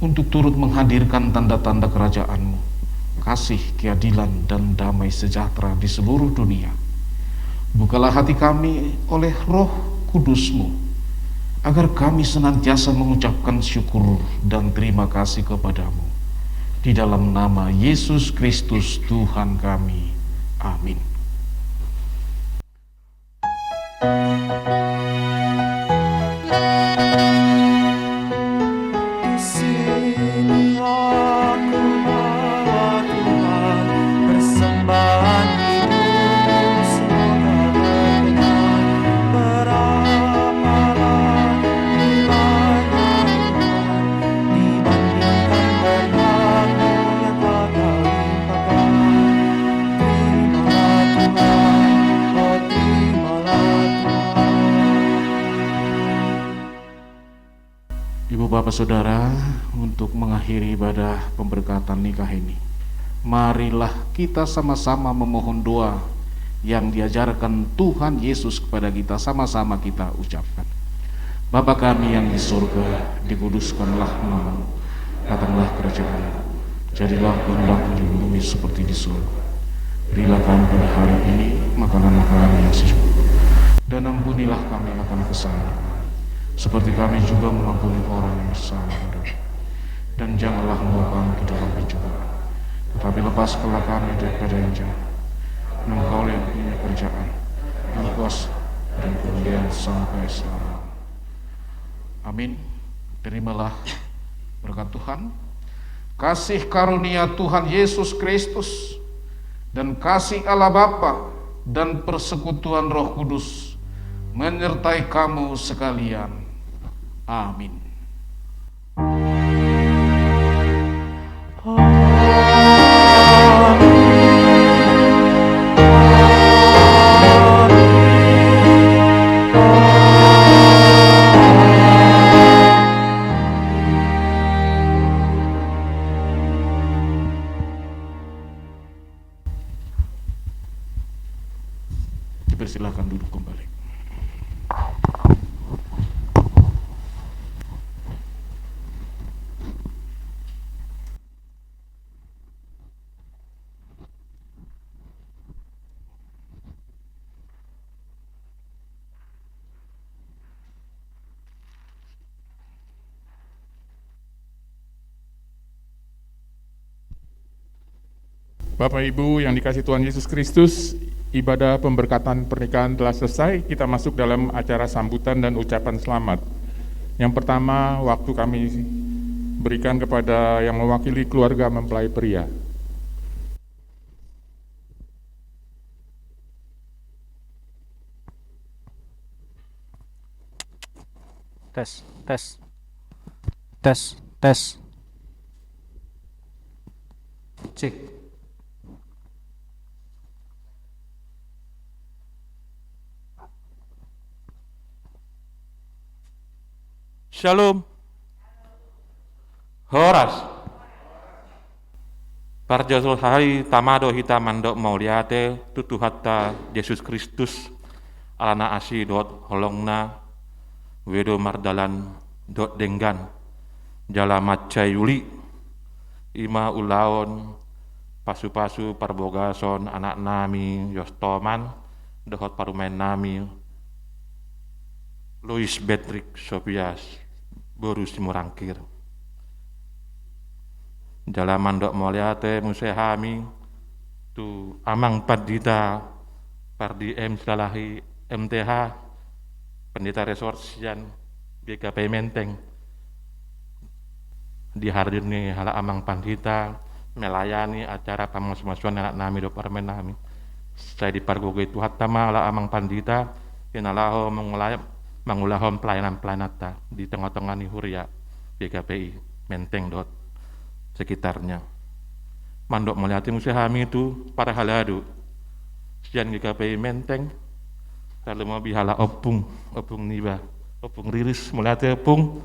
untuk turut menghadirkan tanda-tanda kerajaan-Mu, kasih, keadilan, dan damai sejahtera di seluruh dunia. Bukalah hati kami oleh Roh Kudus-Mu, agar kami senantiasa mengucapkan syukur dan terima kasih kepadamu. Di dalam nama Yesus Kristus Tuhan kami. Amin.
Di sini aku bawa Tuhan persembahan hidup semoga berkenan. Berapalah nilainya Tuhan dibandingkan berkat-Mu yang telah Kau limpahkan. Terimalah Tuhan, oh terimalah Tuhan.
Ibu bapak saudara, untuk mengakhiri ibadah pemberkatan nikah ini, marilah kita sama-sama memohon doa yang diajarkan Tuhan Yesus kepada kita, sama-sama kita ucapkan. Bapa kami yang di surga, dikuduskanlah nama-Mu, datanglah kerajaan-Mu, jadilah kehendak-Mu di bumi seperti di surga. Berilah kami pada hari ini makanan-makanan yang secukup, dan ampunilah kami akan kesalahan kami, seperti kami juga mengampuni orang yang bersalah pada kami. Dan janganlah membawa kami ke dalam pencobaan, tetapi lepaskanlah kami daripada yang jahat. Engkau yang punya kerajaan, dan kuasa, dan kemuliaan sampai selamanya. Amin. Terimalah berkat Tuhan, kasih karunia Tuhan Yesus Kristus, dan kasih Allah Bapa dan persekutuan Roh Kudus menyertai kamu sekalian. Amin. Dipersilakan duduk kembali.
Bapak Ibu yang dikasihi Tuhan Yesus Kristus, ibadah pemberkatan pernikahan telah selesai. Kita masuk dalam acara sambutan dan ucapan selamat. Yang pertama, waktu kami berikan kepada yang mewakili keluarga mempelai pria.
Tes, tes, tes, tes. Cek.
Shalom. Horas. Parjosul hari tamado hita mandok mauliate tutu hatta Yesus Kristus alana asi dot holongna wedo mardalan dot denggan jala macayuli ima ulaon pasu-pasu parbogason anak nami yostoman dohot parumen nami Louis Patrick Sopias Borus Simorangkir jala mandok moliate musehami tu amang padita pardi M Salahi MTH pendeta resorsian BKP Menteng dihadirni hala amang pandita melayani acara pamus-musuan anak nami do parmen nami saya dipargoge Tuhan tama hala amang pandita kinalaho mangulahom pelayanan-pelayanan ta di tengah-tengah ni Huria GKPI Menteng dot sekitarnya. Mandok melihat musuh kami itu para haladu sian GKPI Menteng lalu mau bihala opung niba opung riris melihat opung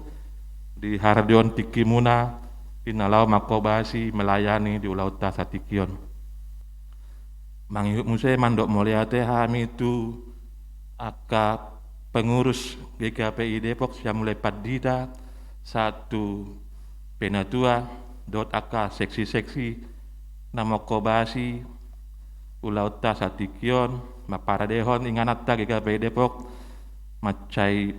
di Hardion Tikimuna Inalau Makobasi melayani di Ulau Tasatikion. Mangihup musai mandok melihat kami itu aka pengurus GKPI Depok yang mulai padida satu penatua dot aka seksi-seksi nama Kobasi Ulau Tasatikion Maparadehon inganata GKPI Depok macai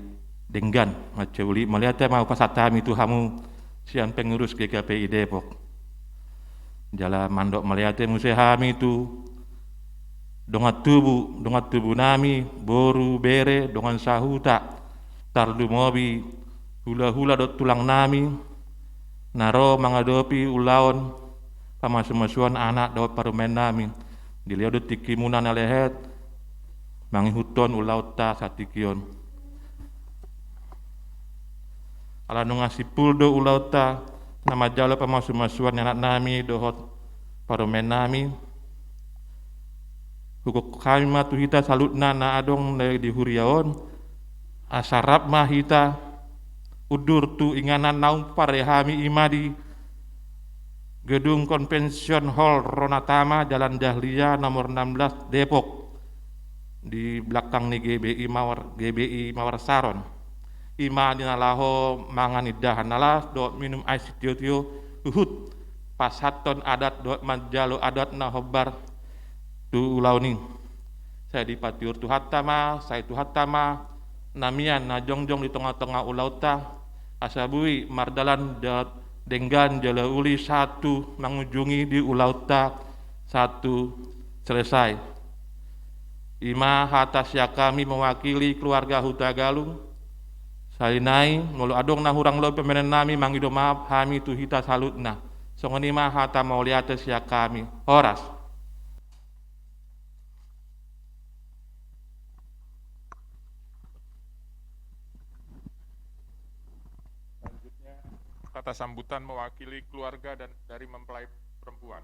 denggan macai uli melihat mau pasatami itu kamu sian pengurus GKPI Depok jala mandok melihat musai kami itu dongat tubuh nami boru bere dongan sahuta tardu mobi hula-hula dot tulang nami naro mengadopi ulaon pamasuan anak dot parumen nami dilihat dot tikimunan alehet mangihuton ulau ta satikion ala nungasi puldo ulau ta nama jalo pamasuan anak nami dohot parumen nami hukuk kami matu hita salutna na adong di huriaon asarap mah hita udur tu inganan naum parehami imadi gedung konvension hall Ronatama Jalan Dahlia nomor 16 Depok di belakang ni GBI Mawar Saron ima dinalaho mangan idahan nalas dot minum ais tio uhud pasaton adat dot manjalo adat na hobar tu ulau ni saya dipatiur tuhatama saya tuhatama namian na jongjong di tengah-tengah ulau ta asabui mardalan dot denggan jala uli satu mengunjungi di ulau ta satu selesai ima hatas ya kami mewakili keluarga Hutagalung salinai ngolo adong na hurang lo pemenen nami mangido maaf kami tu hita salutna songoni ma hata mau liates ya kami horas.
Selanjutnya kata sambutan mewakili keluarga dan dari mempelai perempuan.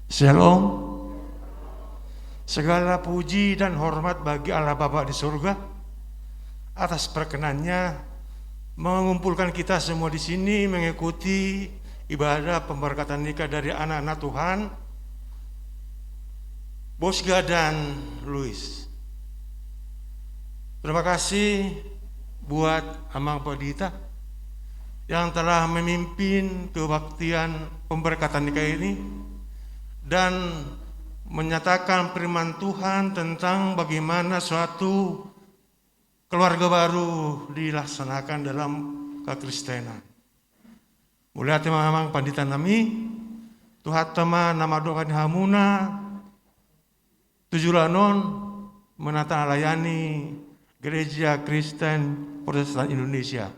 Shalom. Segala puji dan hormat bagi Allah Bapa di surga atas perkenannya mengumpulkan kita semua di sini mengikuti ibadah pemberkatan nikah dari anak-anak Tuhan Bosga dan Louis. Terima kasih buat Amang Padita yang telah memimpin kebaktian pemberkatan nikah ini dan menyatakan firman Tuhan tentang bagaimana suatu keluarga baru dilaksanakan dalam kekristenan. Mulai memang pandita nami, Tuhan tema nama doa hamuna, tujulanon menata layani Gereja Kristen Protestan Indonesia.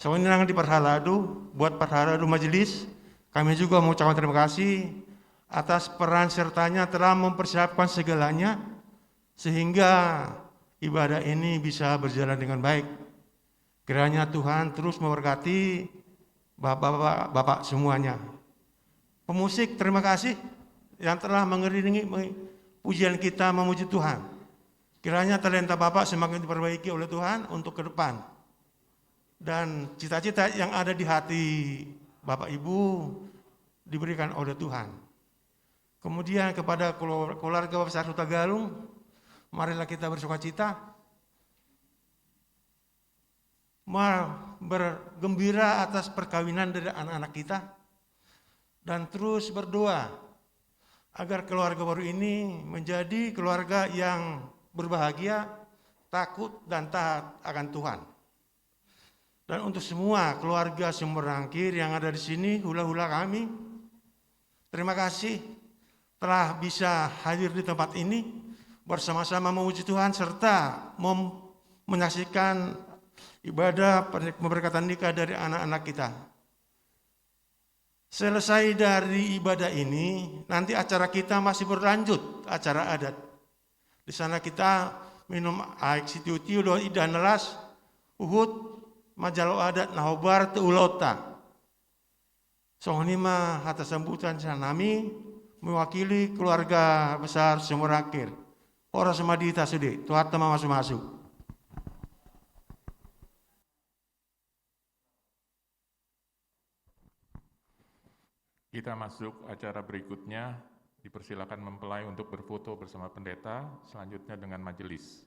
Sebenarnya di Parhaladu, buat Parhaladu Majelis, kami juga mengucapkan terima kasih atas peran sertanya telah mempersiapkan segalanya sehingga ibadah ini bisa berjalan dengan baik. Kiranya Tuhan terus memberkati bapak-bapak semuanya. Pemusik terima kasih yang telah mengiringi pujian kita memuji Tuhan. Kiranya talenta bapak semakin diperbaiki oleh Tuhan untuk ke depan. Dan cita-cita yang ada di hati bapak ibu diberikan oleh Tuhan. Kemudian kepada keluarga besar Hutagalung, marilah kita bersukacita, bergembira atas perkawinan dari anak-anak kita, dan terus berdoa agar keluarga baru ini menjadi keluarga yang berbahagia, takut dan taat akan Tuhan. Dan untuk semua keluarga Sumberangkir yang ada di sini, hula-hula kami, terima kasih telah bisa hadir di tempat ini bersama-sama memuji Tuhan serta menyaksikan ibadah pemberkatan nikah dari anak-anak kita. Selesai dari ibadah ini, nanti acara kita masih berlanjut, acara adat. Di sana kita minum aik sitiu-tiu do idan nelas, uhud, majalo adat nahobar teulota. Sohni mah atas sambutan sanami mewakili keluarga besar Sumorangkir. Ora semadita sudi, tuhat tema masuk-masuk.
Kita masuk acara berikutnya, dipersilakan mempelai untuk berfoto bersama pendeta, selanjutnya dengan majelis.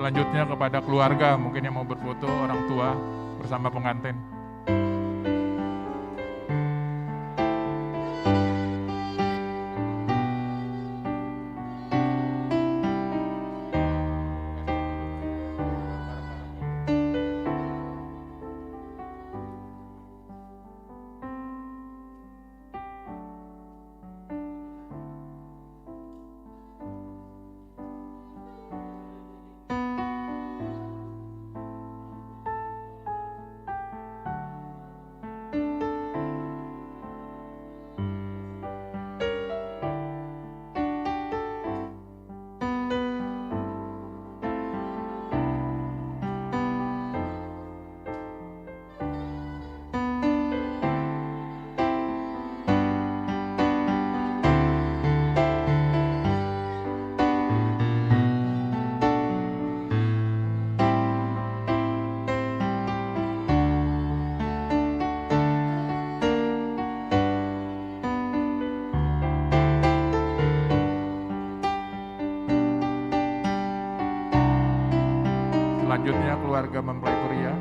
Selanjutnya kepada keluarga, mungkin yang mau berfoto, orang tua bersama pengantin. Selanjutnya keluarga mempelai pria.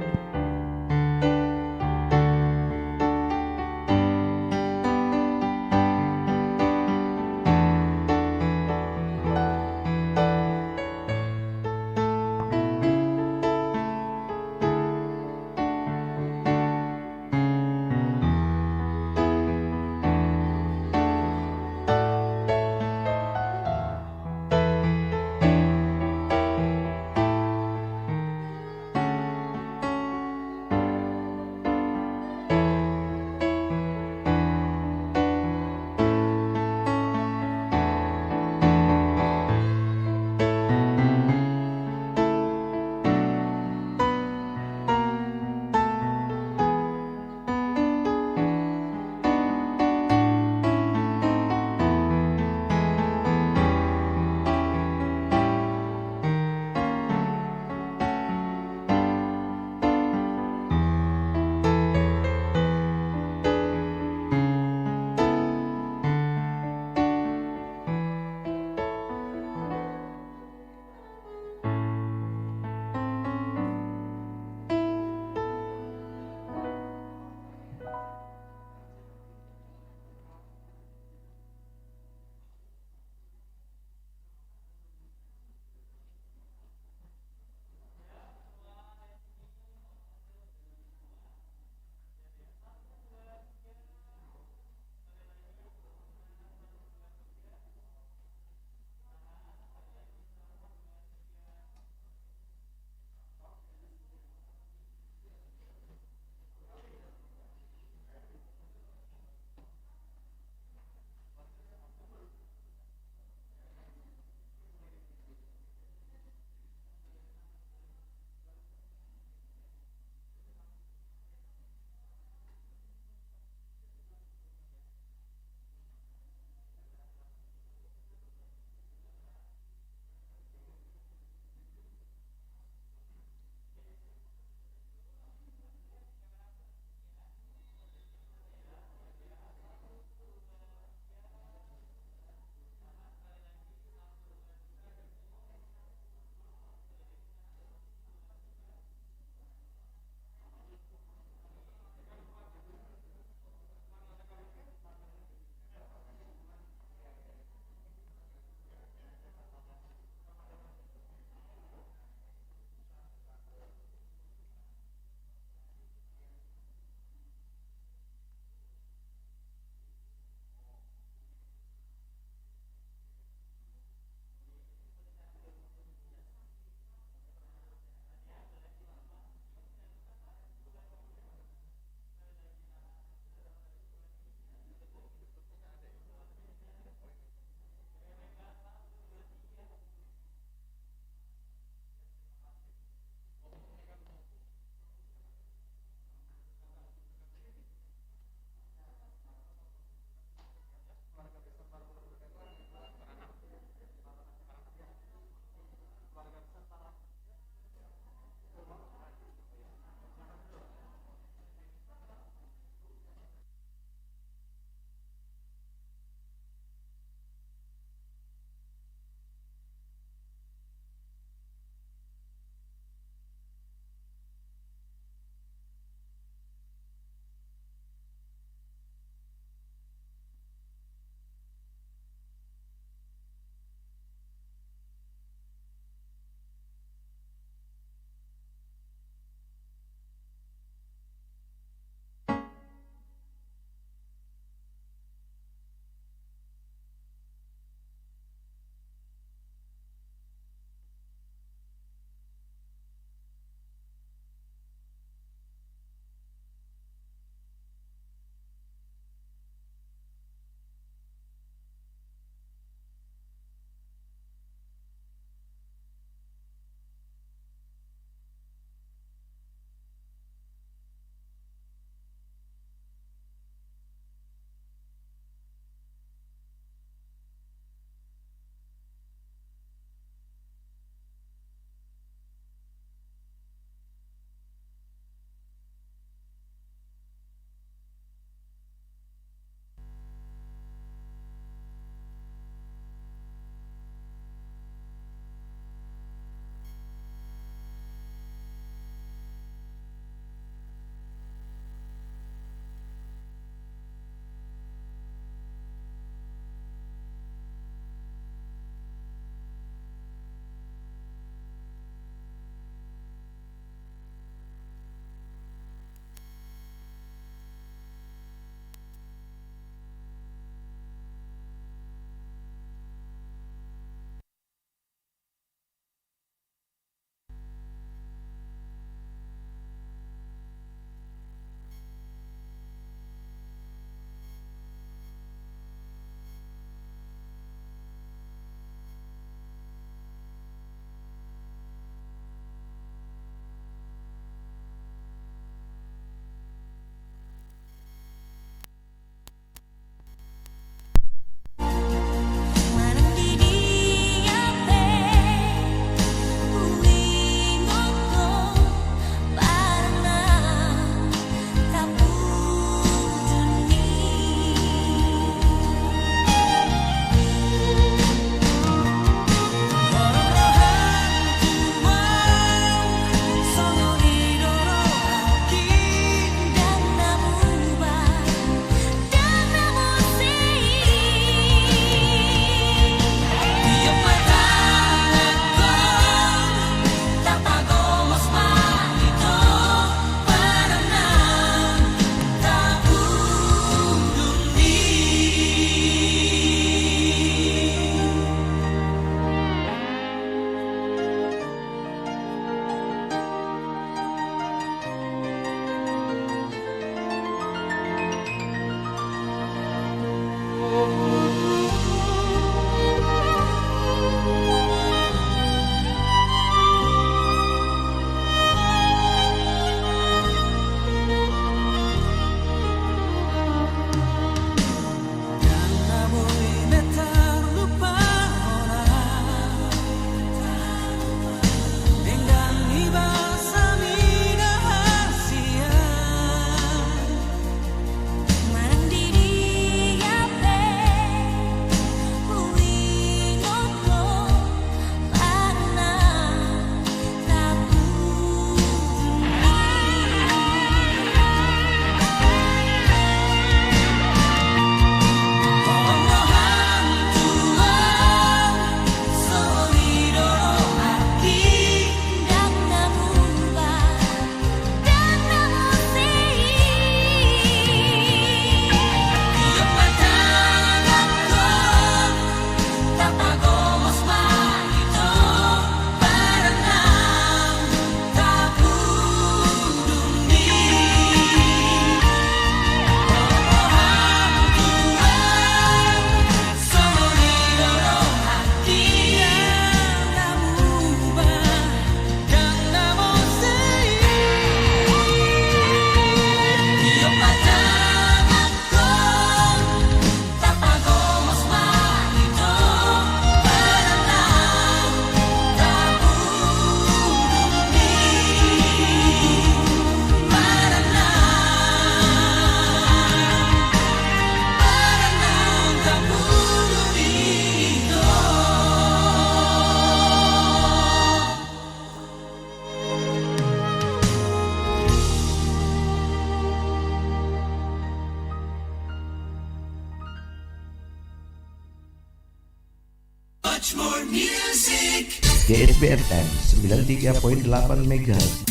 GSBR FM 93.8 MHz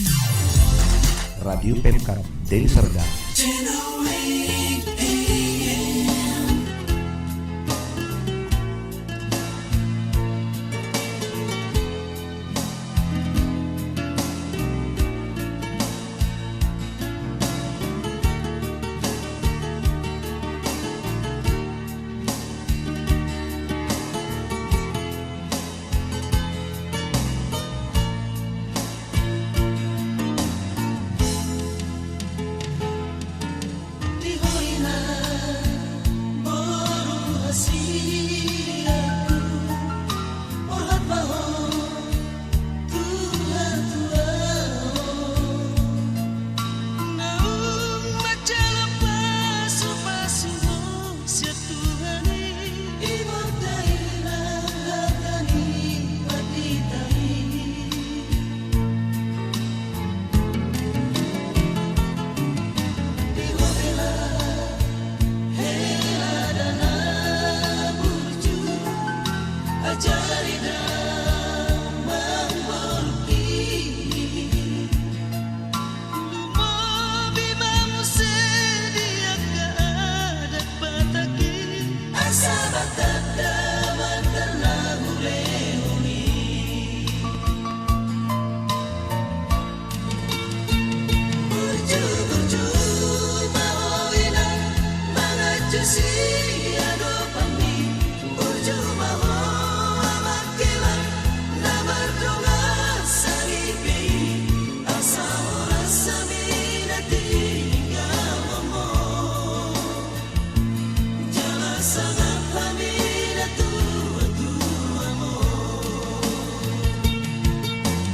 Radio Pemkab Deli Serdang.